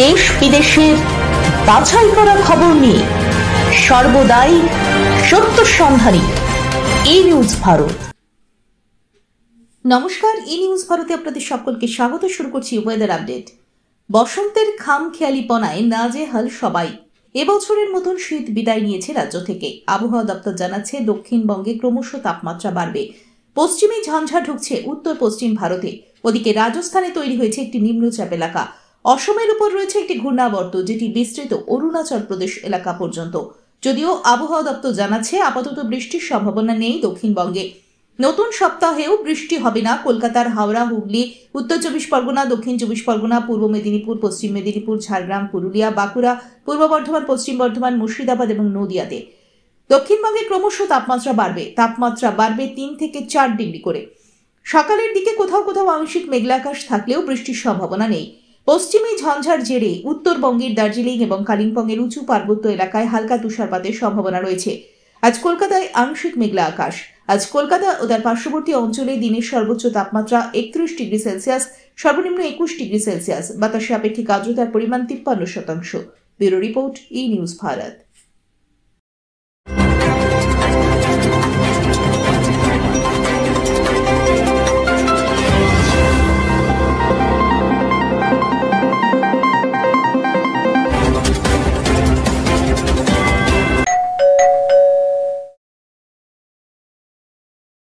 দেশ বিদেশের বাছাই করা খবর নিয়ে সর্বদাই সত্য সন্ধানী ই নিউজ ভারত। নমস্কার, ই নিউজ ভারতে আপনাদের সকলকে স্বাগত। শুরু করছি ওয়েদার আপডেট। বসন্তের খামখেয়ালিপনায় নাজেহাল সবাই। এবছরের মতন শীত বিদায় নিয়েছে রাজ্য থেকে। আবহাওয়া দপ্তর জানাচ্ছে দক্ষিণবঙ্গে ক্রমশ তাপমাত্রা বাড়বে। পশ্চিমে ঝঞ্ঝা ঢুকছে উত্তর পশ্চিম ভারতে। ওদিকে রাজস্থানে তৈরি হয়েছে একটি নিম্নচাপ এলাকা। অসমের উপর রয়েছে একটি ঘূর্ণাবর্ত, যেটি বিস্তৃত অরুণাচল প্রদেশ এলাকা পর্যন্ত। যদিও আবহাওয়া দপ্তর জানাচ্ছে আপাতত বৃষ্টির সম্ভাবনা নেই দক্ষিণবঙ্গে। নতুন সপ্তাহেও বৃষ্টি হবে না কলকাতার হাওড়া, হুগলি, উত্তর চব্বিশ পরগনা, দক্ষিণ চব্বিশ পরগনা, পূর্ব মেদিনীপুর, পশ্চিম মেদিনীপুর, ঝাড়গ্রাম, পুরুলিয়া, বাঁকুড়া, পূর্ব বর্ধমান, পশ্চিম বর্ধমান, মুর্শিদাবাদ এবং নদিয়াতে। দক্ষিণবঙ্গে ক্রমশ তাপমাত্রা বাড়বে 3 থেকে 4 ডিগ্রি করে। সকালের দিকে কোথাও কোথাও আংশিক মেঘলা আকাশ থাকলেও বৃষ্টির সম্ভাবনা নেই। পশ্চিমী ঝঞ্ঝার জেরে উত্তরবঙ্গের দার্জিলিং এবং কালিম্পংয়ের উঁচু পার্বত্য এলাকায় হালকা তুষারপাতের সম্ভাবনা রয়েছে। আজ কলকাতায় আংশিক মেঘলা আকাশ। আজ কলকাতা ও তার পার্শ্ববর্তী অঞ্চলে দিনের সর্বোচ্চ তাপমাত্রা 31 ডিগ্রি সেলসিয়াস, সর্বনিম্ন 21 ডিগ্রি সেলসিয়াস। বাতাসে আপেক্ষিক আর্দ্রতার পরিমাণ 53%। ব্যুরো রিপোর্ট, ই নিউজ ভারত।